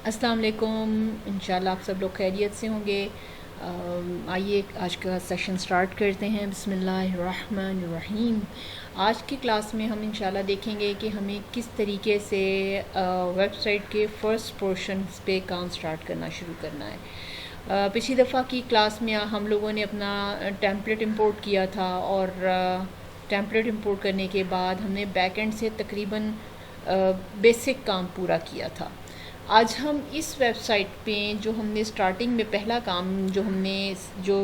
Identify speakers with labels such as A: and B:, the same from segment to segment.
A: अस्सलाम वालेकुम। इंशाल्लाह आप सब लोग खैरियत से होंगे। आइए आज का सेशन स्टार्ट करते हैं। बिस्मिल्लाहिर्रहमानिर्रहीम। आज की क्लास में हम इंशाल्लाह देखेंगे कि हमें किस तरीके से वेबसाइट के फ़र्स्ट पोर्शन पे काम स्टार्ट करना शुरू करना है। पिछली दफ़ा की क्लास में हम लोगों ने अपना टेम्पलेट इंपोर्ट किया था और टेम्पलेट इंपोर्ट करने के बाद हमने बैक एंड से तकरीबन बेसिक काम पूरा किया था। आज हम इस वेबसाइट पे जो हमने स्टार्टिंग में पहला काम जो हमने जो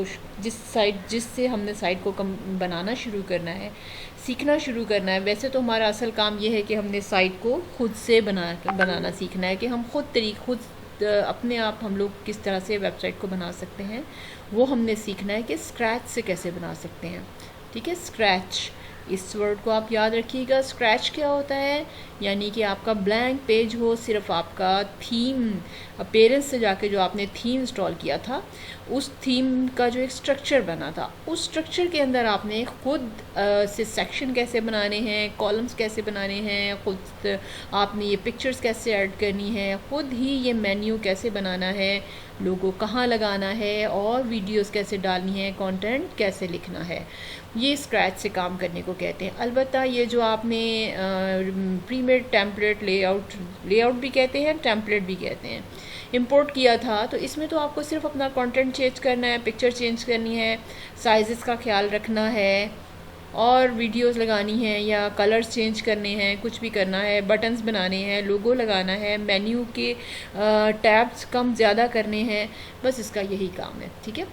A: जिससे हमने साइट को बनाना शुरू करना है, सीखना शुरू करना है। वैसे तो हमारा असल काम ये है कि हमने साइट को खुद से बनाना सीखना है कि हम खुद अपने आप हम लोग किस तरह से वेबसाइट को बना सकते हैं, वो हमने सीखना है कि स्क्रैच से कैसे बना सकते हैं। ठीक है, स्क्रैच, इस वर्ड को आप याद रखिएगा। स्क्रैच क्या होता है? यानी कि आपका ब्लैंक पेज हो, सिर्फ आपका थीम पेरेंट्स से जाके जो आपने थीम इंस्टॉल किया था, उस थीम का जो एक स्ट्रक्चर बना था, उस स्ट्रक्चर के अंदर आपने खुद से सेक्शन कैसे बनाने हैं, कॉलम्स कैसे बनाने हैं, खुद आपने ये पिक्चर्स कैसे ऐड करनी है, खुद ही ये मेन्यू कैसे बनाना है, लोगो कहाँ लगाना है और वीडियोस कैसे डालनी है, कंटेंट कैसे लिखना है, ये स्क्रैच से काम करने को कहते हैं। अलबत्ता ये जो आपने प्रीमेड टेम्पलेट लेआउट भी कहते हैं, टेम्पलेट भी कहते हैं, इंपोर्ट किया था, तो इसमें तो आपको सिर्फ अपना कंटेंट चेंज करना है, पिक्चर चेंज करनी है, साइज़ का ख्याल रखना है और वीडियोस लगानी है या कलर्स चेंज करने हैं, कुछ भी करना है, बटन्स बनाने हैं, लोगो लगाना है, मेन्यू के टैब्स कम ज़्यादा करने हैं, बस इसका यही काम है। ठीक है,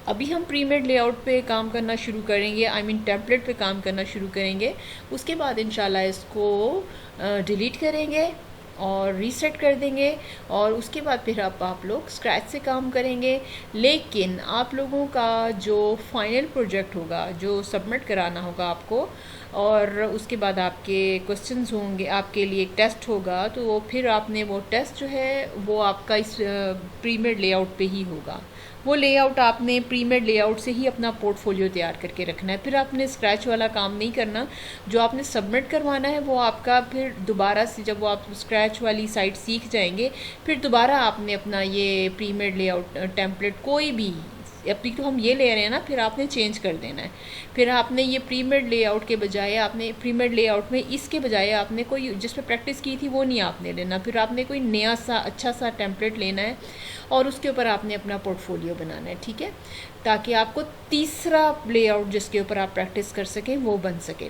A: अभी हम प्रीमेड लेआउट पे काम करना शुरू करेंगे, टेम्पलेट पे काम करना शुरू करेंगे। उसके बाद इंशाल्लाह इसको डिलीट करेंगे और रीसेट कर देंगे और उसके बाद फिर आप लोग स्क्रैच से काम करेंगे। लेकिन आप लोगों का जो फाइनल प्रोजेक्ट होगा, जो सबमिट कराना होगा आपको, और उसके बाद आपके क्वेश्चंस होंगे, आपके लिए एक टेस्ट होगा, तो वो फिर आपने वो टेस्ट जो है वो आपका इस प्रीमेड लेआउट पे ही होगा। वो लेआउट आपने प्रीमेड लेआउट से ही अपना पोर्टफोलियो तैयार करके रखना है। फिर आपने स्क्रैच वाला काम नहीं करना। जो आपने सबमिट करवाना है वो आपका फिर दोबारा से, जब वो आप स्क्रैच वाली साइट सीख जाएंगे, फिर दोबारा आपने अपना ये प्रीमेड लेआउट टेम्पलेट कोई भी, अभी तो हम ये ले रहे हैं ना, फिर आपने चेंज कर देना है। फिर आपने ये प्रीमेड लेआउट के बजाय, आपने प्रीमेड लेआउट में इसके बजाय आपने कोई जिस पे प्रैक्टिस की थी वो नहीं आपने लेना, फिर आपने कोई नया सा अच्छा सा टेम्पलेट लेना है और उसके ऊपर आपने अपना पोर्टफोलियो बनाना है। ठीक है, ताकि आपको तीसरा लेआउट जिसके ऊपर आप प्रैक्टिस कर सकें वो बन सके।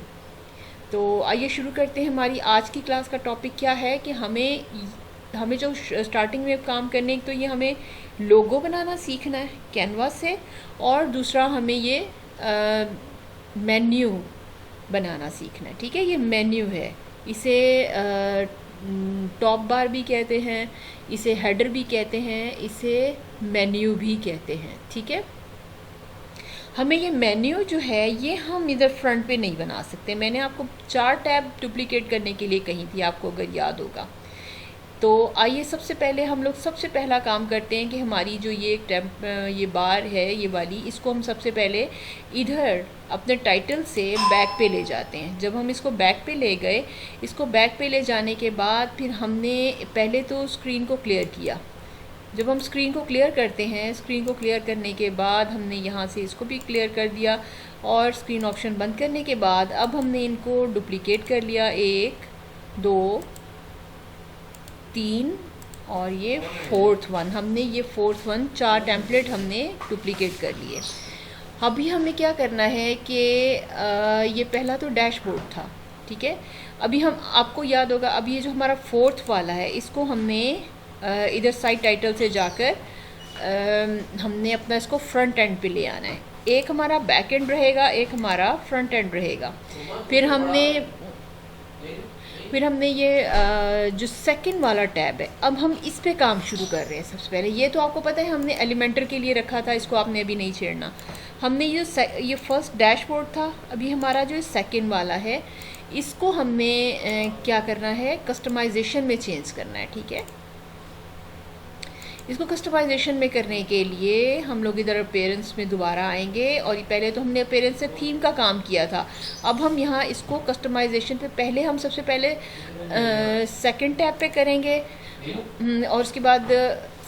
A: तो आइए शुरू करते हैं। हमारी आज की क्लास का टॉपिक क्या है कि हमें जो स्टार्टिंग में काम करने, तो ये हमें लोगो बनाना सीखना है कैनवास से, और दूसरा हमें ये मेन्यू बनाना सीखना है। ठीक है, ये मेन्यू है, इसे टॉप बार भी कहते हैं, इसे हेडर भी कहते हैं, इसे मेन्यू भी कहते हैं। ठीक है, हमें ये मेन्यू जो है ये हम इधर फ्रंट पे नहीं बना सकते। मैंने आपको 4 टैब डुप्लीकेट करने के लिए कही थी, आपको अगर याद होगा। तो आइए सबसे पहले हम लोग सबसे पहला काम करते हैं कि हमारी जो ये बार है ये वाली, इसको हम सबसे पहले इधर अपने टाइटल से बैक पे ले जाते हैं। जब हम इसको बैक पे ले गए, इसको बैक पे ले जाने के बाद फिर हमने पहले तो स्क्रीन को क्लियर किया। जब हम स्क्रीन को क्लियर करते हैं, स्क्रीन को क्लियर करने के बाद हमने यहाँ से इसको भी क्लियर कर दिया और स्क्रीन ऑप्शन बंद करने के बाद अब हमने इनको डुप्लीकेट कर लिया, 1 2 3 और ये फोर्थ वन, हमने ये फोर्थ वन 4 टेम्पलेट हमने डुप्लीकेट कर लिए। अभी हमें क्या करना है कि ये पहला तो डैशबोर्ड था। ठीक है, अभी हम, आपको याद होगा, अब ये जो हमारा फोर्थ वाला है इसको हमने इधर साइड टाइटल से जाकर हमने अपना इसको फ्रंट एंड पे ले आना है। एक हमारा बैक एंड रहेगा, एक हमारा फ्रंट एंड रहेगा। फिर हमने ये जो सेकंड वाला टैब है, अब हम इस पे काम शुरू कर रहे हैं। सबसे पहले ये तो आपको पता है हमने एलिमेंटर के लिए रखा था, इसको आपने अभी नहीं छेड़ना। हमने ये फर्स्ट डैशबोर्ड था, अभी हमारा जो सेकंड वाला है इसको हमने क्या करना है, कस्टमाइजेशन में चेंज करना है। ठीक है, इसको कस्टमाइजेशन में करने के लिए हम लोग इधर पेरेंट्स में दोबारा आएंगे और पहले तो हमने पेरेंट्स से थीम का काम किया था। अब हम यहाँ इसको कस्टमाइजेशन पे पहले हम सबसे पहले सेकंड टैब पे करेंगे। और उसके बाद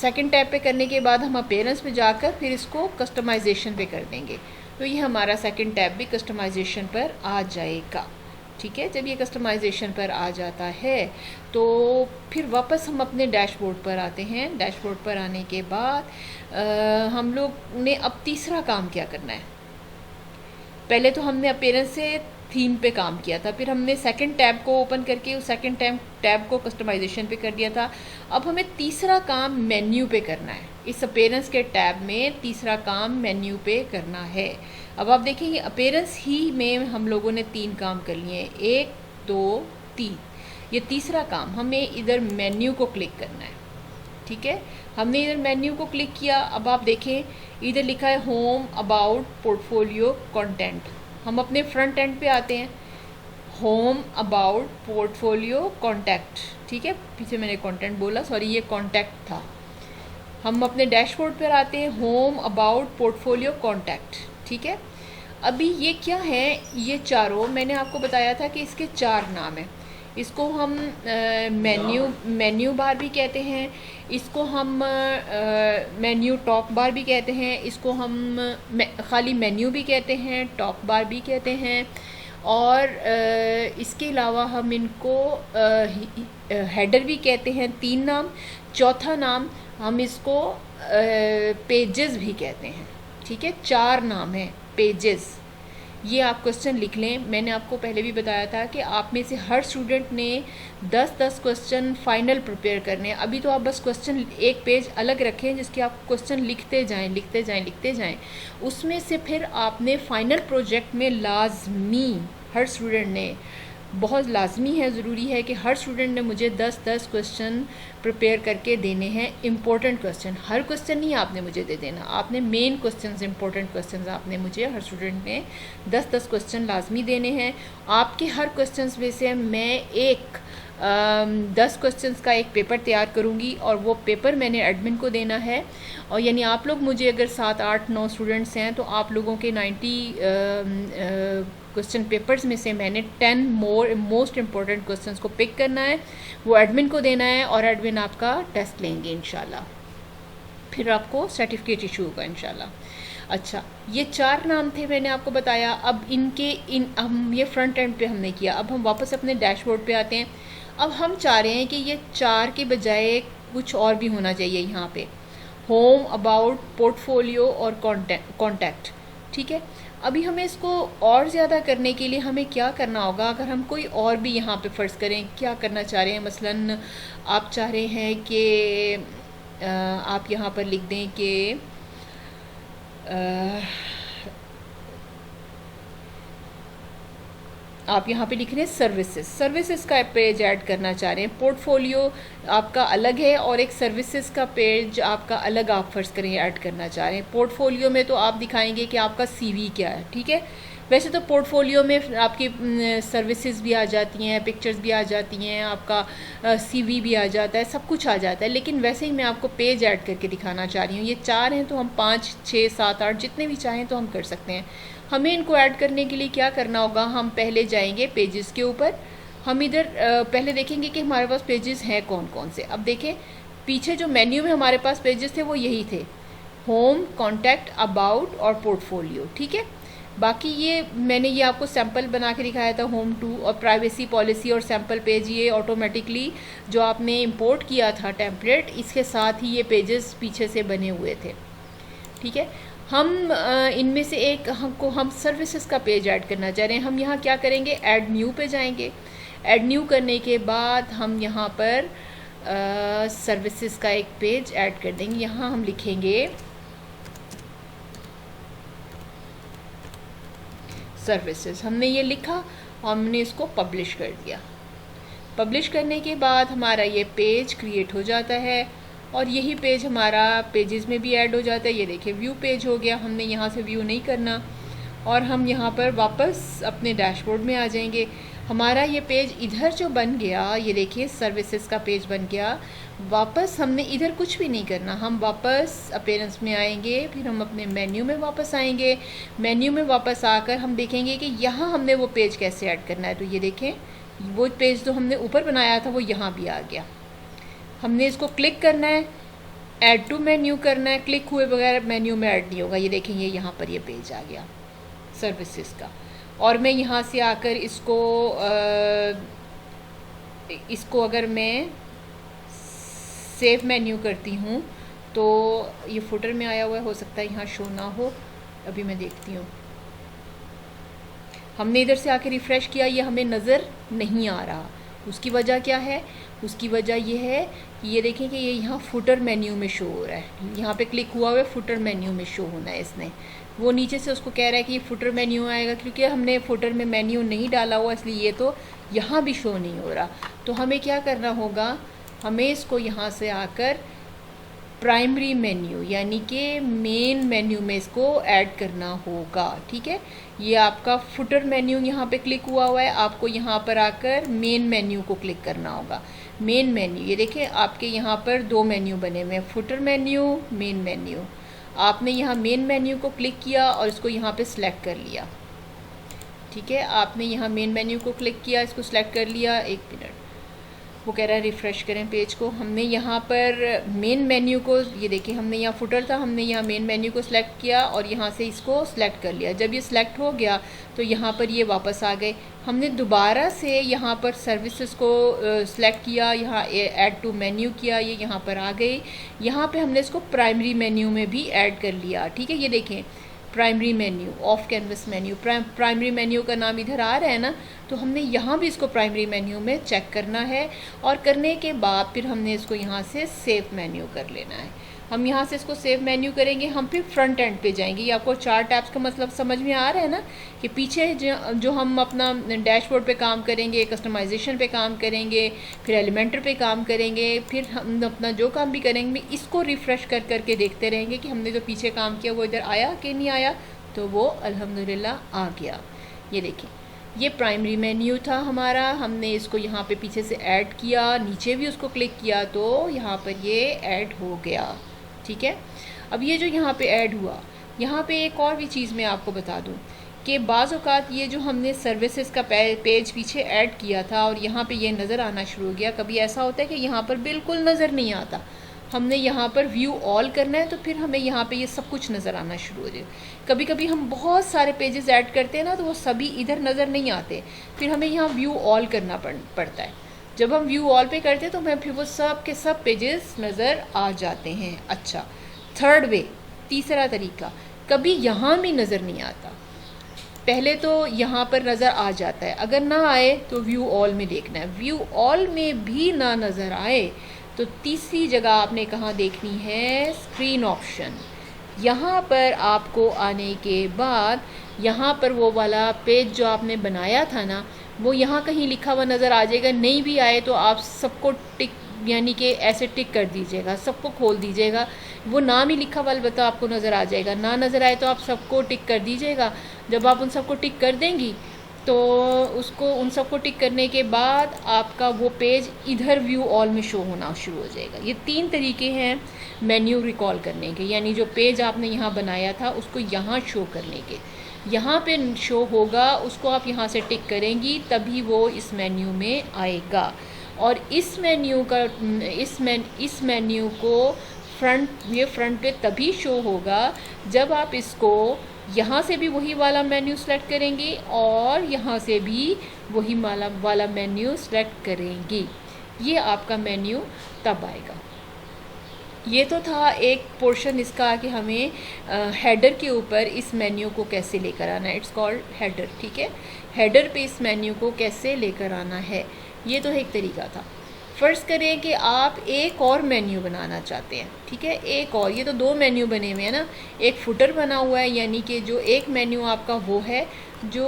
A: सेकंड टैब पे करने के बाद हम अपीयरेंस पे जाकर फिर इसको कस्टमाइजेशन पे कर देंगे। तो ये हमारा सेकंड टैब भी कस्टमाइजेशन पर आ जाएगा। ठीक है, जब ये कस्टमाइजेशन पर आ जाता है तो फिर वापस हम अपने डैशबोर्ड पर आते हैं। डैशबोर्ड पर आने के बाद हम लोग ने अब तीसरा काम क्या करना है। पहले तो हमने अपीयरेंस से थीम पे काम किया था, फिर हमने सेकंड टैब को ओपन करके उस सेकंड टैब को कस्टमाइजेशन पे कर दिया था। अब हमें तीसरा काम मेन्यू पे करना है। इस अपीयरेंस के टैब में तीसरा काम मेन्यू पे करना है। अब आप देखेंगे अपीयरेंस ही में हम लोगों ने 3 काम कर लिए, 1 2 3। ये तीसरा काम हमें इधर मेन्यू को क्लिक करना है। ठीक है, हमने इधर मेन्यू को क्लिक किया। अब आप देखें इधर लिखा है होम, अबाउट, पोर्टफोलियो, कंटेंट। हम अपने फ्रंट एंड पे आते हैं, होम, अबाउट, पोर्टफोलियो, कॉन्टैक्ट। ठीक है, पीछे मैंने कंटेंट बोला, सॉरी ये कॉन्टैक्ट था। हम अपने डैशबोर्ड पर आते हैं, होम, अबाउट, पोर्टफोलियो, कॉन्टैक्ट। ठीक है, अभी ये क्या है, ये चारों मैंने आपको बताया था कि इसके 4 नाम हैं। इसको हम मेन्यू बार भी कहते हैं, इसको हम मेन्यू टॉप बार भी कहते हैं, इसको हम खाली मेन्यू भी कहते हैं, टॉप बार भी कहते हैं, और इसके अलावा हम इनको हेडर भी कहते हैं। 3 नाम। चौथा नाम हम इसको पेजेस भी कहते हैं। ठीक है, 4 नाम हैं पेजेस। ये आप क्वेश्चन लिख लें। मैंने आपको पहले भी बताया था कि आप में से हर स्टूडेंट ने 10-10 क्वेश्चन फाइनल प्रिपेयर करने हैं। अभी तो आप बस क्वेश्चन एक पेज अलग रखें जिसके आप क्वेश्चन लिखते जाएं। उसमें से फिर आपने फाइनल प्रोजेक्ट में लाजमी हर स्टूडेंट ने, बहुत लाजमी है, ज़रूरी है कि हर स्टूडेंट ने मुझे 10-10 क्वेश्चन प्रिपेयर करके देने हैं। इम्पोर्टेंट क्वेश्चन, हर क्वेश्चन नहीं आपने मुझे दे देना, आपने मेन क्वेश्चन, इम्पोर्टेंट क्वेश्चन आपने मुझे, हर स्टूडेंट ने 10-10 क्वेश्चन लाजमी देने हैं। आपके हर क्वेश्चन में से मैं 10 क्वेश्चंस का एक पेपर तैयार करूंगी और वो पेपर मैंने एडमिन को देना है। और यानी आप लोग मुझे अगर 7, 8, 9 स्टूडेंट्स हैं तो आप लोगों के 90 क्वेश्चन पेपर्स में से मैंने 10 मोस्ट इम्पॉर्टेंट क्वेश्चंस को पिक करना है, वो एडमिन को देना है और एडमिन आपका टेस्ट लेंगे इंशाल्लाह। फिर आपको सर्टिफिकेट इशू होगा इंशाल्लाह। अच्छा, ये 4 नाम थे मैंने आपको बताया। अब हम ये फ्रंट एंड पे हमने किया। अब हम वापस अपने डैशबोर्ड पे आते हैं। अब हम चाह रहे हैं कि ये 4 के बजाय कुछ और भी होना चाहिए यहाँ पे, होम, अबाउट, पोर्टफोलियो और कॉन्टैक्ट। ठीक है, अभी हमें इसको और ज़्यादा करने के लिए हमें क्या करना होगा। अगर हम कोई और भी यहाँ पे फ़र्ज़ करें क्या करना चाह रहे हैं, मसलन आप चाह रहे हैं कि आप यहाँ पर लिख दें कि आप यहाँ पे लिख रहे हैं सर्विसेज का पेज ऐड करना चाह रहे हैं। पोर्टफोलियो आपका अलग है और एक सर्विसेज का पेज आपका अलग आप फ़र्ज़ करें ऐड करना चाह रहे हैं। पोर्टफोलियो में तो आप दिखाएंगे कि आपका सीवी क्या है। ठीक है, वैसे तो पोर्टफोलियो में आपकी सर्विसेज भी आ जाती हैं, पिक्चर्स भी आ जाती हैं, आपका सीवी भी आ जाता है, सब कुछ आ जाता है। लेकिन वैसे ही मैं आपको पेज ऐड करके दिखाना चाह रही हूँ। ये 4 हैं तो हम 5, 6, 7, 8 जितने भी चाहें तो हम कर सकते हैं। हमें इनको ऐड करने के लिए क्या करना होगा, हम पहले जाएंगे पेजेस के ऊपर। हम इधर पहले देखेंगे कि हमारे पास पेजेस हैं कौन कौन से। अब देखें पीछे जो मेन्यू में हमारे पास पेजेस थे वो यही थे, होम, कॉन्टैक्ट, अबाउट और पोर्टफोलियो। ठीक है, बाकी ये मैंने ये आपको सैम्पल बना के दिखाया था, होम टू और प्राइवेसी पॉलिसी और सैम्पल पेज, ये ऑटोमेटिकली जो आपने इंपोर्ट किया था टेम्पलेट, इसके साथ ही ये पेजेस पीछे से बने हुए थे। ठीक है, हम इनमें से एक हम सर्विसेज का पेज ऐड करना चाह रहे हैं। हम यहाँ क्या करेंगे, ऐड न्यू पे जाएंगे। ऐड न्यू करने के बाद हम यहाँ पर सर्विसेज का एक पेज ऐड कर देंगे। यहाँ हम लिखेंगे सर्विसेज। हमने ये लिखा और हमने इसको पब्लिश कर दिया। पब्लिश करने के बाद हमारा ये पेज क्रिएट हो जाता है और यही पेज हमारा पेजेस में भी ऐड हो जाता है। ये देखिए व्यू पेज हो गया। हमने यहाँ से व्यू नहीं करना और हम यहाँ पर वापस अपने डैशबोर्ड में आ जाएंगे। हमारा ये पेज इधर जो बन गया, ये देखिए सर्विसेज का पेज बन गया। वापस हमने इधर कुछ भी नहीं करना, हम वापस अपीयरेंस में आएंगे, फिर हम अपने मेन्यू में वापस आएंगे। मेन्यू में वापस आकर हम देखेंगे कि यहाँ हमने वो पेज कैसे ऐड करना है। तो ये देखें वो पेज जो हमने ऊपर बनाया था वो यहाँ भी आ गया। हमने इसको क्लिक करना है, ऐड टू मेन्यू करना है, क्लिक हुए बगैर मेन्यू में ऐड नहीं होगा। ये देखेंगे यहाँ पर ये पेज आ गया सर्विसेज का। और मैं यहाँ से आकर इसको अगर मैं सेव मेन्यू करती हूँ तो ये फुटर में आया हुआ है, हो सकता है यहाँ शो ना हो, अभी मैं देखती हूँ। हमने इधर से आके रिफ़्रेश किया, ये हमें नज़र नहीं आ रहा। उसकी वजह क्या है? उसकी वजह ये है कि ये देखें कि ये यहाँ फुटर मेन्यू में शो हो रहा है। यहाँ पे क्लिक हुआ हुआ है, फुटर मेन्यू में शो होना है इसने। वो नीचे से उसको कह रहा है कि ये फुटर मेन्यू आएगा, क्योंकि हमने फुटर में मेन्यू नहीं डाला हुआ, इसलिए ये तो यहाँ भी शो नहीं हो रहा। तो हमें क्या करना होगा, हमें इसको यहाँ से आकर प्राइमरी मेन्यू यानी कि मेन मेन्यू में इसको ऐड करना होगा। ठीक है, ये आपका फुटर मेन्यू यहाँ पे क्लिक हुआ हुआ है, आपको यहाँ पर आकर मेन मेन्यू को क्लिक करना होगा। मेन मेन्यू, ये देखें आपके यहाँ पर दो मेन्यू बने हुए हैं, फुटर मेन्यू, मेन मेन्यू। आपने यहाँ मेन मेन्यू को क्लिक किया और इसको यहाँ पे सिलेक्ट कर लिया। ठीक है, आपने यहाँ मेन मेन्यू को क्लिक किया, इसको सिलेक्ट कर लिया। एक मिनट, वो कह रहा है रिफ़्रेश करें पेज को। हमने यहाँ पर मेन मेन्यू को, ये देखिए हमने यहाँ फुटर था, हमने यहाँ मेन मेन्यू को सिलेक्ट किया और यहाँ से इसको सिलेक्ट कर लिया। जब ये सिलेक्ट हो गया तो यहाँ पर ये वापस आ गए। हमने दोबारा से यहाँ पर सर्विसेज को सिलेक्ट किया, यहाँ ऐड टू मेन्यू किया, ये यहाँ पर आ गई। यहाँ पर हमने इसको प्राइमरी मेन्यू में भी ऐड कर लिया। ठीक है, ये देखें primary menu, of canvas menu, primary menu का नाम इधर आ रहा है ना, तो हमने यहाँ भी इसको प्राइमरी मेन्यू में चेक करना है। और करने के बाद फिर हमने इसको यहाँ से सेव मेन्यू कर लेना है। हम यहाँ से इसको सेव मेन्यू करेंगे, हम फिर फ्रंट एंड पे जाएंगे। ये आपको 4 टैब्स का मतलब समझ में आ रहा है ना, कि पीछे जो हम अपना डैशबोर्ड पे काम करेंगे, कस्टमाइजेशन पे काम करेंगे, फिर एलिमेंटर पे काम करेंगे, फिर हम अपना जो काम भी करेंगे इसको रिफ़्रेश कर करके देखते रहेंगे कि हमने जो पीछे काम किया वो इधर आया कि नहीं आया। तो वो अल्हम्दुलिल्लाह आ गया। ये देखिए, ये प्राइमरी मेन्यू था हमारा, हमने इसको यहाँ पे पीछे से ऐड किया, नीचे भी उसको क्लिक किया तो यहाँ पर ये ऐड हो गया। ठीक है, अब ये जो यहाँ पे ऐड हुआ, यहाँ पे एक और भी चीज़ मैं आपको बता दूँ कि बाज़ औक़ात ये जो हमने सर्विसेज का पेज पीछे ऐड किया था और यहाँ पे ये नज़र आना शुरू हो गया, कभी ऐसा होता है कि यहाँ पर बिल्कुल नज़र नहीं आता। हमने यहाँ पर व्यू ऑल करना है तो फिर हमें यहाँ पे ये सब कुछ नज़र आना शुरू हो जाए। कभी कभी हम बहुत सारे पेजेस ऐड करते हैं ना, तो वो सभी इधर नज़र नहीं आते, फिर हमें यहाँ व्यू ऑल करना पड़ता है। जब हम व्यू ऑल पे करते हैं तो हमें फिर वो सब के सब पेजेस नज़र आ जाते हैं। अच्छा, थर्ड वे, तीसरा तरीका, कभी यहाँ भी नज़र नहीं आता। पहले तो यहाँ पर नज़र आ जाता है, अगर ना आए तो व्यू ऑल में देखना है। व्यू ऑल में भी ना नज़र आए तो तीसरी जगह आपने कहाँ देखनी है, स्क्रीन ऑप्शन। यहाँ पर आपको आने के बाद यहाँ पर वो वाला पेज जो आपने बनाया था ना, वो यहाँ कहीं लिखा हुआ नज़र आ जाएगा। नहीं भी आए तो आप सबको टिक यानी कि ऐसे टिक कर दीजिएगा, सबको खोल दीजिएगा। वो नाम ही लिखा हुआ अलबत्ता आपको नज़र आ जाएगा। ना नज़र आए तो आप सबको टिक कर दीजिएगा। जब आप उन सबको टिक कर देंगी तो उन सबको टिक करने के बाद आपका वो पेज इधर व्यू ऑल में शो होना शुरू हो जाएगा। ये 3 तरीके हैं मेन्यू रिकॉल करने के, यानी जो पेज आपने यहाँ बनाया था उसको यहाँ शो करने के। यहाँ पे शो होगा, उसको आप यहाँ से टिक करेंगी तभी वो इस मेन्यू में आएगा। और इस मेन्यू का इस मेन्यू को फ्रंट पे तभी शो होगा जब आप इसको यहाँ से भी वही वाला मेन्यू सेलेक्ट करेंगे और यहाँ से भी वही वाला मेन्यू सेलेक्ट करेंगी। ये आपका मेन्यू तब आएगा। ये तो था एक पोर्शन इसका कि हमें हेडर के ऊपर इस मेन्यू को कैसे लेकर आना है। It's called header. ठीक है, हेडर पे इस मेन्यू को कैसे लेकर आना है, ये तो एक तरीका था। फ़र्ज़ करें कि आप एक और मेन्यू बनाना चाहते हैं। ठीक है, एक और, ये तो 2 मेन्यू बने हुए हैं ना। एक फुटर बना हुआ है, यानी कि जो एक मेन्यू आपका वो है जो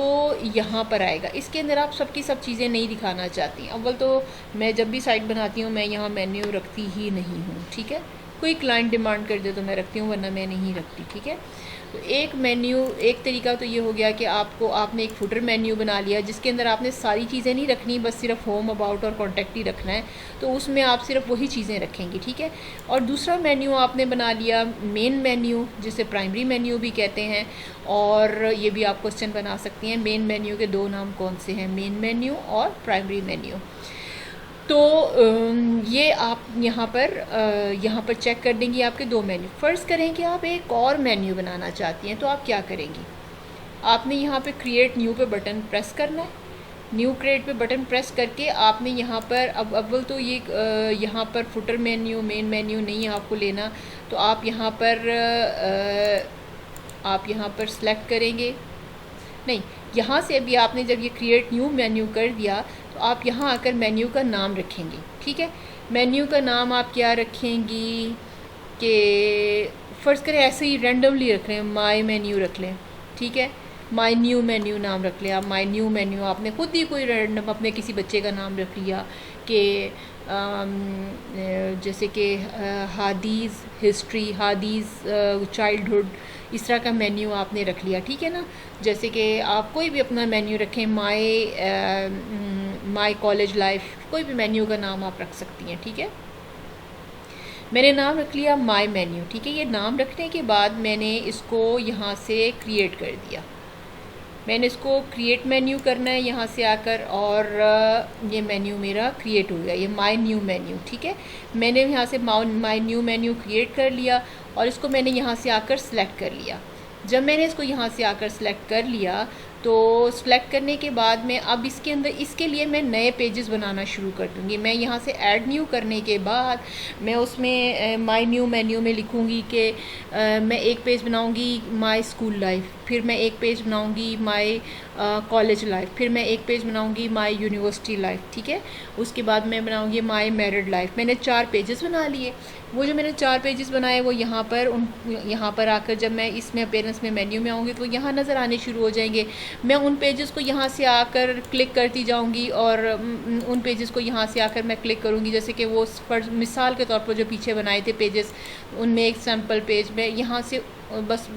A: यहाँ पर आएगा। इसके अंदर आप सबकी सब चीज़ें नहीं दिखाना चाहती। अव्वल तो मैं जब भी साइट बनाती हूँ मैं यहाँ मेन्यू रखती ही नहीं हूँ। ठीक है, कोई क्लाइंट डिमांड कर दे तो मैं रखती हूँ, वरना मैं नहीं रखती। ठीक है, तो एक मेन्यू, एक तरीका तो ये हो गया कि आपने एक फुटर मेन्यू बना लिया जिसके अंदर आपने सारी चीज़ें नहीं रखनी, बस सिर्फ होम, अबाउट और कॉन्टैक्ट ही रखना है, तो उसमें आप सिर्फ वही चीज़ें रखेंगी। ठीक है, और दूसरा मेन्यू आपने बना लिया मेन मेन्यू, जिसे प्राइमरी मेन्यू भी कहते हैं। और ये भी आप क्वेश्चन बना सकती हैं, मेन मेन्यू के 2 नाम कौन से हैं, मेन मेन्यू और प्राइमरी मेन्यू। तो ये आप यहाँ पर चेक कर देंगी आपके 2 मेन्यू। फ़र्ज़ करें कि आप एक और मेन्यू बनाना चाहती हैं, तो आप क्या करेंगी? आपने यहाँ पे क्रिएट न्यू पे बटन प्रेस करना है। न्यू क्रिएट पे बटन प्रेस करके आपने यहाँ पर अब अव्वल तो ये यहाँ पर फुटर मेन्यू, मेन मेन्यू नहीं आपको लेना, तो आप यहाँ पर सेलेक्ट करेंगे। नहीं, यहाँ से अभी आपने जब ये क्रिएट न्यू मेन्यू कर दिया तो आप यहाँ आकर मेन्यू का नाम रखेंगे। ठीक है, मेन्यू का नाम आप क्या रखेंगी कि फ़र्ज़ करें ऐसे ही रैंडमली रख लें, माई मेन्यू रख लें। ठीक है, माई न्यू मेन्यू नाम रख लें आप। माई न्यू मेन्यू आपने खुद ही कोई रैंडम अपने किसी बच्चे का नाम रख लिया कि जैसे कि हादीज़ हिस्ट्री, हादीज़ चाइल्डहुड, इस तरह का मेन्यू आपने रख लिया। ठीक है ना, जैसे कि आप कोई भी अपना मेन्यू रखें, माई कॉलेज लाइफ, कोई भी मेन्यू का नाम आप रख सकती हैं। ठीक है, मैंने नाम रख लिया माई मेन्यू। ठीक है, ये नाम रखने के बाद मैंने इसको यहाँ से क्रिएट कर दिया। मैंने इसको क्रिएट मेन्यू करना है यहाँ से आकर, और ये मेन्यू मेरा क्रिएट हो गया, ये माई न्यू मेन्यू। ठीक है, मैंने यहाँ से माई न्यू मेन्यू क्रिएट कर लिया और इसको मैंने यहाँ से आकर सेलेक्ट कर लिया। जब मैंने इसको यहाँ से आकर सेलेक्ट कर लिया तो सेलेक्ट करने के बाद में अब इसके अंदर इसके लिए मैं नए पेजेस बनाना शुरू कर दूँगी। मैं यहाँ से ऐड न्यू करने के बाद मैं उसमें माई न्यू मेन्यू में लिखूँगी कि मैं एक पेज बनाऊँगी माई स्कूल लाइफ, फिर मैं एक पेज बनाऊँगी माई कॉलेज लाइफ, फिर मैं एक पेज बनाऊँगी माई यूनिवर्सिटी लाइफ। ठीक है, उसके बाद मैं बनाऊँगी माई मैरिड लाइफ। मैंने 4 पेजेस बना लिए। वो जो मैंने 4 पेजेस बनाए वो यहाँ पर आकर जब मैं इसमें अपीयरेंस में मेन्यू में आऊँगी तो यहाँ नज़र आने शुरू हो जाएंगे। मैं उन पेजेस को यहाँ से आकर क्लिक करती जाऊँगी और उन पेजेस को यहाँ से आकर मैं क्लिक करूँगी। जैसे कि वो मिसाल के तौर पर जो पीछे बनाए थे पेजेस, उनमें एक सैम्पल पेज में यहाँ से बस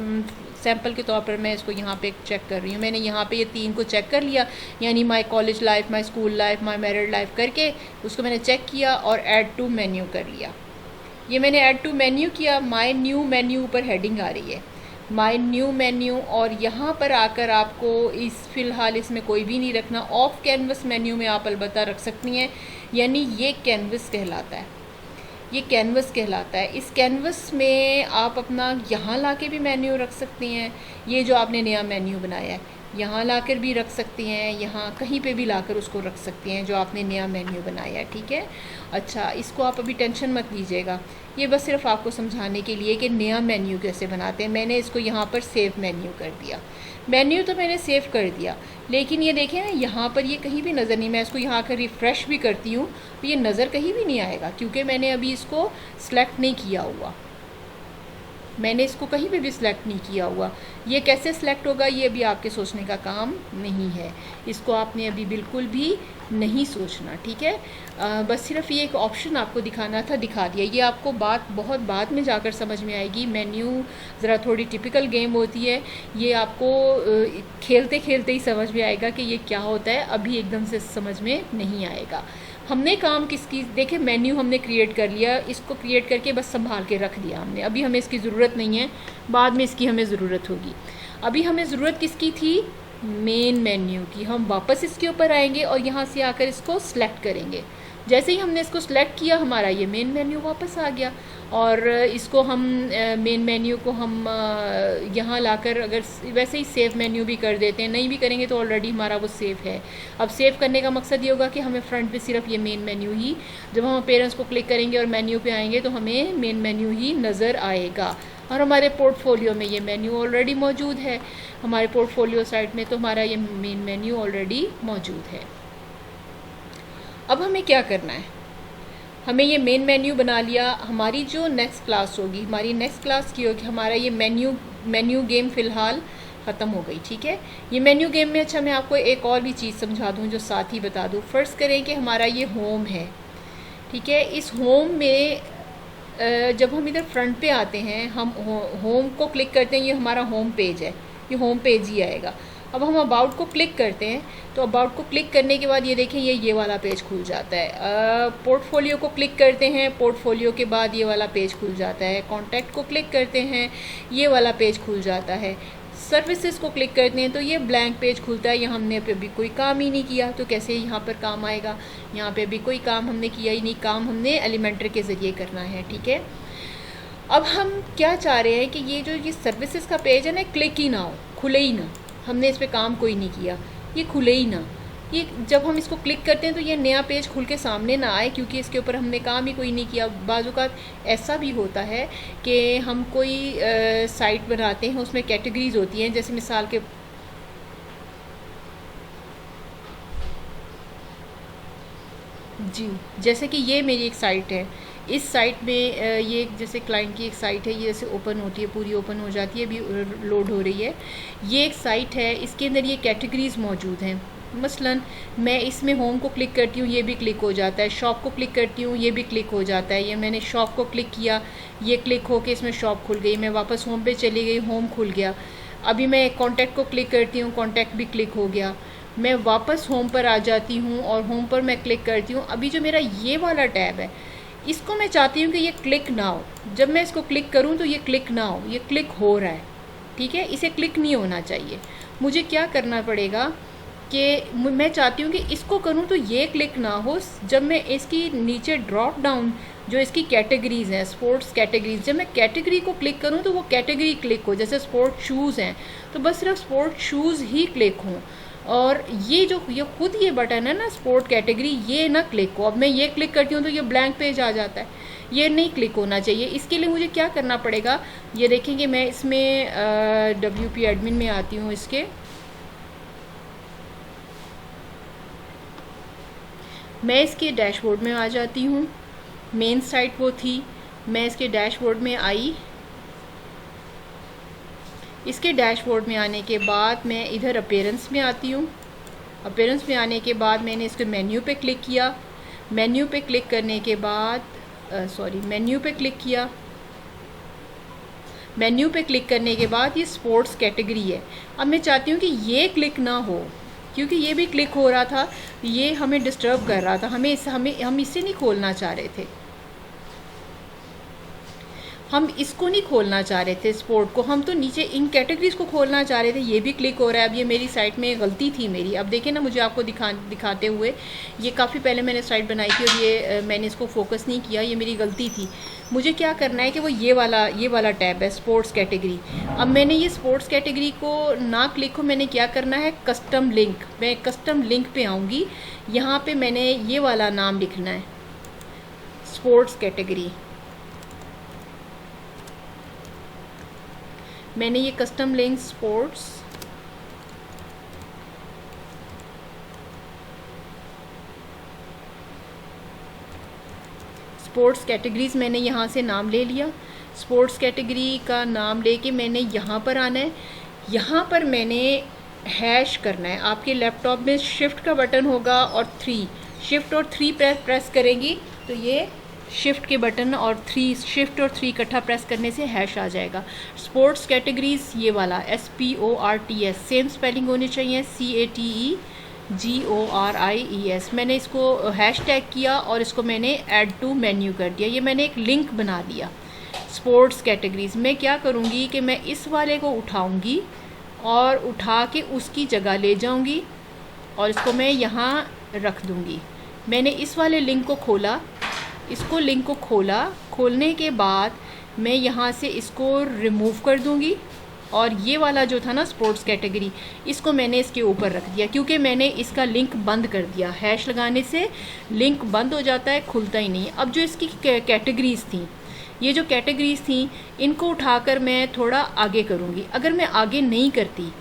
A: सैम्पल के तौर पर मैं इसको यहाँ पे चेक कर रही हूँ। मैंने यहाँ पे ये 3 को चेक कर लिया, यानी my college life, my school life, my married life करके उसको मैंने चेक किया और ऐड टू मेन्यू कर लिया। ये मैंने ऐड टू मेन्यू किया। माई न्यू मेन्यू ऊपर हेडिंग आ रही है, माई न्यू मेन्यू, और यहाँ पर आकर आपको फ़िलहाल इसमें कोई भी नहीं रखना। ऑफ कैनवस मेन्यू में आप अलबत्ता रख सकती हैं, यानी ये कैनवस कहलाता है, ये कैनवस कहलाता है। इस कैनवस में आप अपना यहाँ लाके भी मेन्यू रख सकती हैं। ये जो आपने नया मेन्यू बनाया है यहाँ लाकर भी रख सकती हैं, यहाँ कहीं पे भी लाकर उसको रख सकती हैं जो आपने नया मेन्यू बनाया है। ठीक है, अच्छा, इसको आप अभी टेंशन मत लीजिएगा, ये बस सिर्फ आपको समझाने के लिए कि नया मेन्यू कैसे बनाते हैं। मैंने इसको यहाँ पर सेव मेन्यू कर दिया। मेन्यू तो मैंने सेव कर दिया, लेकिन ये देखें ना यहाँ पर ये कहीं भी नज़र नहीं। मैं इसको यहाँ कर रिफ़्रेश भी करती हूँ तो ये नज़र कहीं भी नहीं आएगा, क्योंकि मैंने अभी इसको सिलेक्ट नहीं किया हुआ। मैंने इसको कहीं पे भी सिलेक्ट नहीं किया हुआ। ये कैसे सिलेक्ट होगा ये अभी आपके सोचने का काम नहीं है, इसको आपने अभी बिल्कुल भी नहीं सोचना। ठीक है, बस सिर्फ ये एक ऑप्शन आपको दिखाना था, दिखा दिया। ये आपको बात बहुत बाद में जाकर समझ में आएगी। मेन्यू ज़रा थोड़ी टिपिकल गेम होती है, ये आपको खेलते खेलते ही समझ में आएगा कि ये क्या होता है, अभी एकदम से समझ में नहीं आएगा। हमने काम किसकी देखे, मेन्यू हमने क्रिएट कर लिया, इसको क्रिएट करके बस संभाल के रख दिया हमने। अभी हमें इसकी ज़रूरत नहीं है, बाद में इसकी हमें ज़रूरत होगी। अभी हमें ज़रूरत किसकी थी, मेन मेन्यू की। हम वापस इसके ऊपर आएंगे और यहाँ से आकर इसको सिलेक्ट करेंगे। जैसे ही हमने इसको सिलेक्ट किया हमारा ये मेन मेन्यू वापस आ गया, और इसको हम मेन मेन्यू को हम यहाँ लाकर अगर वैसे ही सेव मेन्यू भी कर देते हैं, नहीं भी करेंगे तो ऑलरेडी हमारा वो सेव है। अब सेव करने का मकसद ये होगा कि हमें फ्रंट पे सिर्फ ये मेन मेन्यू ही, जब हम पेरेंट्स को क्लिक करेंगे और मेन्यू पे आएंगे तो हमें मेन मेन्यू ही नज़र आएगा। और हमारे पोर्टफोलियो में ये मेन्यू ऑलरेडी मौजूद है, हमारे पोर्टफोलियो साइट में तो हमारा ये मेन मेन्यू ऑलरेडी मौजूद है। अब हमें क्या करना है, हमें ये मेन मेन्यू बना लिया। हमारी जो नेक्स्ट क्लास होगी, हमारी नेक्स्ट क्लास की होगी, हमारा ये मेन्यू गेम फ़िलहाल ख़त्म हो गई। ठीक है, ये मेन्यू गेम में अच्छा मैं आपको एक और भी चीज़ समझा दूँ जो साथ ही बता दूँ। फ़र्ज़ करें कि हमारा ये होम है। ठीक है, इस होम में जब हम इधर फ्रंट पे आते हैं, हम होम को क्लिक करते हैं, ये हमारा होम पेज है, ये होम पेज ही आएगा। अब हम अबाउट को क्लिक करते हैं तो अबाउट को क्लिक करने के बाद ये देखें ये वाला पेज खुल जाता है। पोर्टफोलियो को क्लिक करते हैं, पोर्टफोलियो के बाद ये वाला पेज खुल जाता है। कॉन्टैक्ट को क्लिक करते हैं, ये वाला पेज खुल जाता है। सर्विसेज को क्लिक करते हैं तो ये ब्लैंक पेज खुलता है। यहाँ हमने अभी कोई काम ही नहीं किया, तो कैसे यहाँ पर काम आएगा? यहाँ पे अभी कोई काम हमने किया ही नहीं, काम हमने एलिमेंटर के ज़रिए करना है, ठीक है। अब हम क्या चाह रहे हैं कि ये सर्विसेज का पेज है ना, क्लिक ही ना हो, खुले ही ना, हमने इस पर काम कोई नहीं किया, ये खुले ही ना। ये जब हम इसको क्लिक करते हैं तो ये नया पेज खुल के सामने ना आए, क्योंकि इसके ऊपर हमने काम ही कोई नहीं किया। बाज़-औक़ात ऐसा भी होता है कि हम कोई साइट बनाते हैं, उसमें कैटेगरीज़ होती हैं, जैसे मिसाल के जी, जैसे कि ये मेरी एक साइट है। इस साइट में ये जैसे क्लाइंट की एक साइट है, ये जैसे ओपन होती है, पूरी ओपन हो जाती है, अभी लोड हो रही है। ये एक साइट है, इसके अंदर ये कैटेगरीज़ मौजूद हैं। मसलन मैं इसमें होम को क्लिक करती हूँ, ये भी क्लिक हो जाता है। शॉप को क्लिक करती हूँ, ये भी क्लिक हो जाता है। ये मैंने शॉप को क्लिक किया, ये क्लिक होके इसमें शॉप खुल गई। मैं वापस होम पे चली गई, होम खुल गया। अभी मैं कॉन्टैक्ट को क्लिक करती हूँ, कॉन्टैक्ट भी क्लिक हो गया। मैं वापस होम पर आ जाती हूँ और होम पर मैं क्लिक करती हूँ। अभी जो मेरा ये वाला टैब है, इसको मैं चाहती हूँ कि ये क्लिक ना हो। जब मैं इसको क्लिक करूँ तो ये क्लिक ना हो, ये क्लिक हो रहा है, ठीक है। इसे क्लिक नहीं होना चाहिए। मुझे क्या करना पड़ेगा कि मैं चाहती हूँ कि इसको करूँ तो ये क्लिक ना हो। जब मैं इसकी नीचे ड्रॉप डाउन जो इसकी कैटेगरीज़ हैं, स्पोर्ट्स कैटेगरीज़, जब मैं कैटेगरी को क्लिक करूँ तो वो कैटेगरी क्लिक हो। जैसे स्पोर्ट शूज़ हैं तो बस सिर्फ स्पोर्ट शूज़ ही क्लिक हों, और ये खुद ये बटन है ना, स्पोर्ट कैटेगरी, ये ना क्लिक हो। अब मैं ये क्लिक करती हूँ तो ये ब्लैंक पेज आ जाता है, ये नहीं क्लिक होना चाहिए। इसके लिए मुझे क्या करना पड़ेगा, ये देखेंगे। मैं इसमें WP एडमिन में आती हूँ, इसके मैं इसके डैशबोर्ड में आ जाती हूँ। मेन साइट वो थी, मैं इसके डैशबोर्ड में आई। इसके डैशबोर्ड में आने के बाद मैं इधर अपीयरेंस में आती हूँ। अपीयरेंस में आने के बाद मैंने इसके मेन्यू पे क्लिक किया। मेन्यू पे क्लिक करने के बाद मेन्यू पे क्लिक किया। मेन्यू पे क्लिक करने के बाद ये स्पोर्ट्स कैटेगरी है। अब मैं चाहती हूँ कि ये क्लिक ना हो, क्योंकि ये भी क्लिक हो रहा था, ये हमें डिस्टर्ब कर रहा था। हम इसे नहीं खोलना चाह रहे थे, हम इसको नहीं खोलना चाह रहे थे स्पोर्ट को, हम तो नीचे इन कैटेगरीज़ को खोलना चाह रहे थे। ये भी क्लिक हो रहा है। अब ये मेरी साइट में गलती थी मेरी। अब देखें ना, मुझे आपको दिखाते हुए, ये काफ़ी पहले मैंने साइट बनाई थी और ये मैंने इसको फोकस नहीं किया, ये मेरी गलती थी। मुझे क्या करना है कि वो ये वाला टैब है, स्पोर्ट्स कैटेगरी। अब मैंने ये स्पोर्ट्स कैटेगरी को ना क्लिक हो, मैंने क्या करना है, कस्टम लिंक। मैं कस्टम लिंक पे आऊँगी, यहाँ पे मैंने ये वाला नाम लिखना है, स्पोर्ट्स कैटेगरी। मैंने ये कस्टम लिंक स्पोर्ट्स कैटेगरीज़ मैंने यहाँ से नाम ले लिया। स्पोर्ट्स कैटेगरी का नाम लेके मैंने यहाँ पर आना है। यहाँ पर मैंने हैश करना है। आपके लैपटॉप में शिफ्ट का बटन होगा और 3, शिफ्ट और 3 प्रेस करेंगी तो ये शिफ्ट के बटन और 3, शिफ्ट और 3 इकट्ठा प्रेस करने से हैश आ जाएगा। स्पोर्ट्स कैटेगरीज़ ये वाला SPORTS, सेम स्पेलिंग होनी चाहिए, CATEGORIES। मैंने इसको हैश टैग किया और इसको मैंने ऐड टू मेन्यू कर दिया। ये मैंने एक लिंक बना दिया स्पोर्ट्स कैटेगरीज़। मैं क्या करूँगी कि मैं इस वाले को उठाऊँगी और उठा के उसकी जगह ले जाऊँगी और इसको मैं यहाँ रख दूँगी। मैंने इस वाले लिंक को खोला, इसको लिंक को खोलने के बाद मैं यहाँ से इसको रिमूव कर दूँगी और ये वाला जो था ना स्पोर्ट्स कैटेगरी, इसको मैंने इसके ऊपर रख दिया, क्योंकि मैंने इसका लिंक बंद कर दिया। हैश लगाने से लिंक बंद हो जाता है, खुलता ही नहीं। अब जो इसकी कैटेगरीज़ थी, ये जो कैटेगरीज़ थी, इनको उठाकर मैं थोड़ा आगे करूँगी। अगर मैं आगे नहीं करती,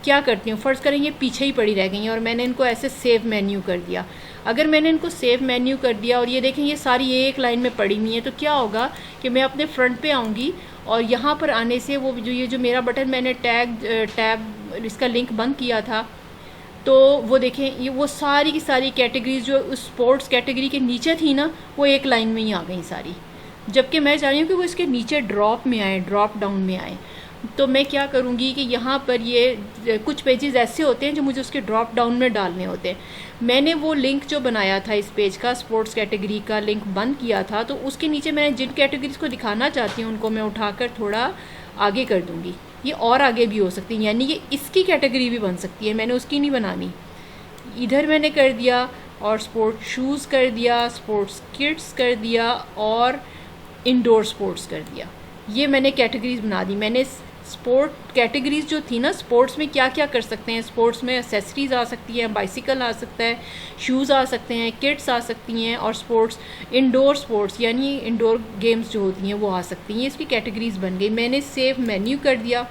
A: क्या करती हूँ, फ़र्ज़ करें ये पीछे ही पड़ी रह गई और मैंने इनको ऐसे सेव मेन्यू कर दिया। अगर मैंने इनको सेव मेन्यू कर दिया और ये देखें ये सारी एक लाइन में पड़ी हुई है, तो क्या होगा कि मैं अपने फ्रंट पे आऊँगी और यहाँ पर आने से वो जो मेरा बटन मैंने टैब इसका लिंक बंद किया था, तो वो देखें ये वो सारी की सारी कैटेगरीज जो उस स्पोर्ट्स कैटेगरी के नीचे थी ना, वो एक लाइन में ही आ गई सारी। जबकि मैं चाह रही हूँ कि वो इसके नीचे ड्रॉप में आए, ड्रॉप डाउन में आए। तो मैं क्या करूँगी कि यहाँ पर ये कुछ पेजेस ऐसे होते हैं जो मुझे उसके ड्रॉप डाउन में डालने होते हैं। मैंने वो लिंक जो बनाया था इस पेज का, स्पोर्ट्स कैटेगरी का लिंक बंद किया था, तो उसके नीचे मैंने जिन कैटेगरीज़ को दिखाना चाहती हूँ उनको मैं उठाकर थोड़ा आगे कर दूँगी। ये और आगे भी हो सकती है, यानी कि इसकी कैटेगरी भी बन सकती है, मैंने उसकी नहीं बनानी। इधर मैंने कर दिया और स्पोर्ट्स शूज़ कर दिया, स्पोर्ट्स किट्स कर दिया और इंडोर स्पोर्ट्स कर दिया। ये मैंने कैटेगरीज बना दी। मैंने स्पोर्ट कैटेगरीज जो थी ना, स्पोर्ट्स में क्या क्या कर सकते हैं, स्पोर्ट्स में एसेसरीज आ सकती हैं, बाइसिकल आ सकता है, शूज़ आ सकते हैं, किट्स आ सकती हैं, और स्पोर्ट्स इंडोर स्पोर्ट्स यानी इंडोर गेम्स जो होती हैं वो आ सकती हैं। इसकी कैटेगरीज बन गई। मैंने सेव मेन्यू कर दिया।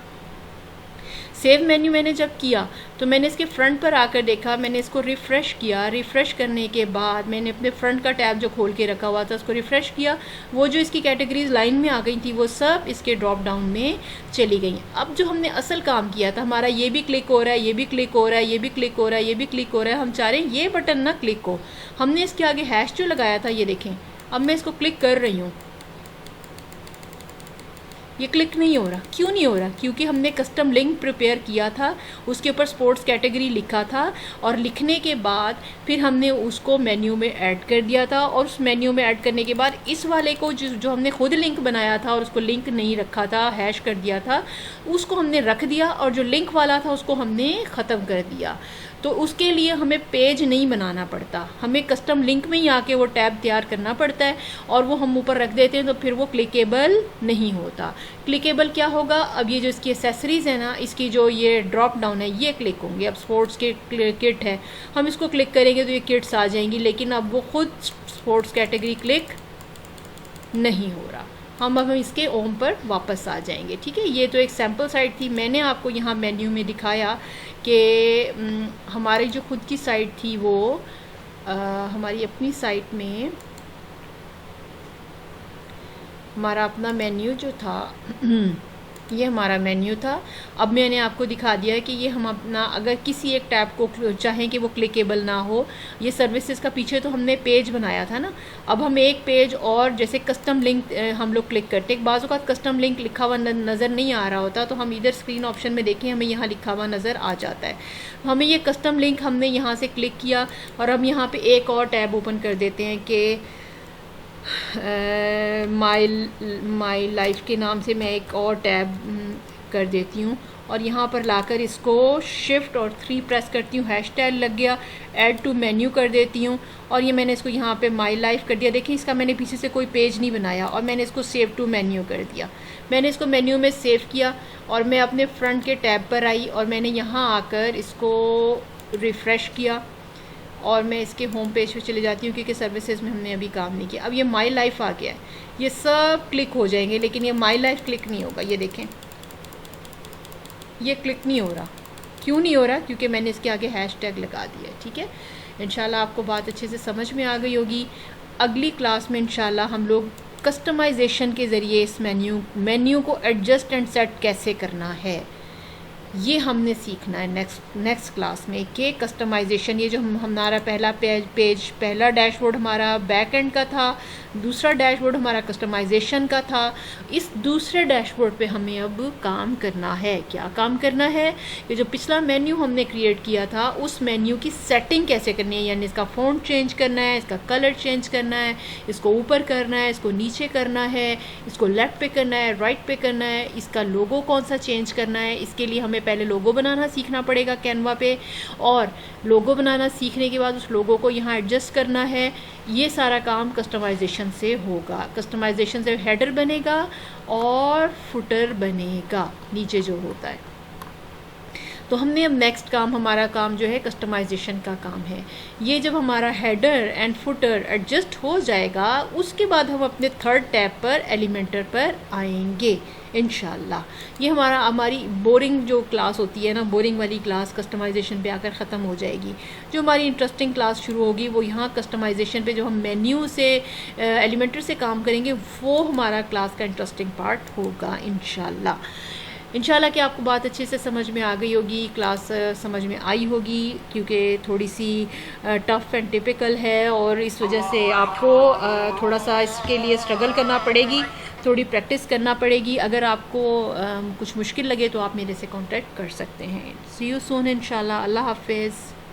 A: सेव मेन्यू मैंने जब किया तो मैंने इसके फ्रंट पर आकर देखा, मैंने इसको रिफ़्रेश किया। रिफ़्रेश करने के बाद मैंने अपने फ्रंट का टैब जो खोल के रखा हुआ था उसको रिफ़्रेश किया। वो जो इसकी कैटेगरीज लाइन में आ गई थी वो सब इसके ड्रॉप डाउन में चली गई। अब जो हमने असल काम किया था, हमारा ये भी क्लिक हो रहा है, ये भी क्लिक हो रहा है, ये भी क्लिक हो रहा है, ये भी क्लिक हो रहा है, हम चाह रहे हैं ये बटन ना क्लिक हो। हमने इसके आगे हैश जो लगाया था ये देखें, अब मैं इसको क्लिक कर रही हूँ, ये क्लिक नहीं हो रहा। क्यों नहीं हो रहा? क्योंकि हमने कस्टम लिंक प्रिपेयर किया था, उसके ऊपर स्पोर्ट्स कैटेगरी लिखा था, और लिखने के बाद फिर हमने उसको मेन्यू में ऐड कर दिया था। और उस मेन्यू में ऐड करने के बाद इस वाले को जो हमने खुद लिंक बनाया था और उसको लिंक नहीं रखा था, हैश कर दिया था, उसको हमने रख दिया, और जो लिंक वाला था उसको हमने ख़त्म कर दिया। तो उसके लिए हमें पेज नहीं बनाना पड़ता, हमें कस्टम लिंक में ही आके वो टैब तैयार करना पड़ता है, और वो हम ऊपर रख देते हैं तो फिर वो क्लिकेबल नहीं होता। क्लिकेबल क्या होगा? अब ये जो इसकी एसेसरीज़ है ना, इसकी जो ये ड्रॉप डाउन है ये क्लिक होंगे। अब स्पोर्ट्स के किट है, हम इसको क्लिक करेंगे तो ये किट्स आ जाएंगी, लेकिन अब वो खुद स्पोर्ट्स कैटेगरी क्लिक नहीं हो रहा। हम इसके ओम पर वापस आ जाएंगे। ठीक है, ये तो एक सैम्पल साइट थी। मैंने आपको यहाँ मेन्यू में दिखाया कि हमारी जो खुद की साइट थी वो हमारी अपनी साइट में हमारा अपना मेन्यू जो था ये हमारा मेन्यू था। अब मैंने आपको दिखा दिया है कि ये हम अपना अगर किसी एक टैब को चाहें कि वो क्लिकेबल ना हो, ये सर्विसेज का पीछे तो हमने पेज बनाया था ना, अब हम एक पेज और जैसे कस्टम लिंक हम लोग क्लिक करते, एक बाज़ औक़ात कस्टम लिंक लिखा हुआ नज़र नहीं आ रहा होता, तो हम इधर स्क्रीन ऑप्शन में देखें, हमें यहाँ लिखा हुआ नज़र आ जाता है। हमें ये कस्टम लिंक हमने यहाँ से क्लिक किया और हम यहाँ पर एक और टैब ओपन कर देते हैं कि माई लाइफ के नाम से मैं एक और टैब कर देती हूँ, और यहाँ पर लाकर इसको शिफ्ट और 3 प्रेस करती हूँ, हैशटैग लग गया, ऐड टू मेन्यू कर देती हूँ, और ये मैंने इसको यहाँ पे माई लाइफ कर दिया। देखिए इसका मैंने पीछे से कोई पेज नहीं बनाया, और मैंने इसको सेव टू मेन्यू कर दिया। मैंने इसको मेन्यू में सेव किया और मैं अपने फ्रंट के टैब पर आई, और मैंने यहाँ आकर इसको रिफ़्रेश किया, और मैं इसके होम पेज पे चले जाती हूँ क्योंकि सर्विसेज में हमने अभी काम नहीं किया। अब ये माई लाइफ आ गया है, ये सब क्लिक हो जाएंगे, लेकिन ये माई लाइफ क्लिक नहीं होगा। ये देखें, ये क्लिक नहीं हो रहा। क्यों नहीं हो रहा? क्योंकि मैंने इसके आगे हैशटैग लगा दिया है। ठीक है, इंशाल्लाह आपको बात अच्छे से समझ में आ गई होगी। अगली क्लास में इंशाल्लाह हम लोग कस्टमाइजेशन के ज़रिए इस मेन्यू को एडजस्ट एंड सेट कैसे करना है ये हमने सीखना है नेक्स्ट क्लास में, कि कस्टमाइजेशन, ये जो हमारा पहला पहला डैशबोर्ड हमारा बैक एंड का था, दूसरा डैशबोर्ड हमारा कस्टमाइजेशन का था। इस दूसरे डैशबोर्ड पे हमें अब काम करना है। क्या काम करना है? कि जो पिछला मेन्यू हमने क्रिएट किया था उस मेन्यू की सेटिंग कैसे करनी है, यानी इसका फ़ॉन्ट चेंज करना है, इसका कलर चेंज करना है, इसको ऊपर करना है, इसको नीचे करना है, इसको लेफ़्ट पे करना है, राइट पे करना है, इसका लोगो कौन सा चेंज करना है। इसके लिए हमें पहले लोगो बनाना सीखना पड़ेगा कैनवा पे, और लोगो बनाना सीखने के बाद उस लोगो को यहाँ एडजस्ट करना है। ये सारा काम कस्टमाइजेशन से होगा। कस्टमाइजेशन से हेडर बनेगा और फुटर बनेगा नीचे जो होता है। तो हमने अब नेक्स्ट काम, हमारा काम जो है कस्टमाइजेशन का काम है। ये जब हमारा हेडर एंड फुटर एडजस्ट हो जाएगा उसके बाद हम अपने थर्ड टैब पर एलिमेंटर पर आएंगे इंशाल्लाह। ये हमारी बोरिंग जो क्लास होती है ना, बोरिंग वाली क्लास कस्टमाइजेशन पे आकर ख़त्म हो जाएगी। जो हमारी इंटरेस्टिंग क्लास शुरू होगी वो यहाँ कस्टमाइजेशन पे, जो हम मेन्यू से एलिमेंटर से काम करेंगे, वो हमारा क्लास का इंटरेस्टिंग पार्ट होगा इंशाल्लाह कि आपको बात अच्छे से समझ में आ गई होगी, क्लास समझ में आई होगी, क्योंकि थोड़ी सी टफ़ एंड टिपिकल है और इस वजह से आपको थोड़ा सा इसके लिए स्ट्रगल करना पड़ेगी, थोड़ी प्रैक्टिस करना पड़ेगी। अगर आपको कुछ मुश्किल लगे तो आप मेरे से कांटेक्ट कर सकते हैं। सी यू सून इंशाल्लाह। अल्लाह हाफ़िज़।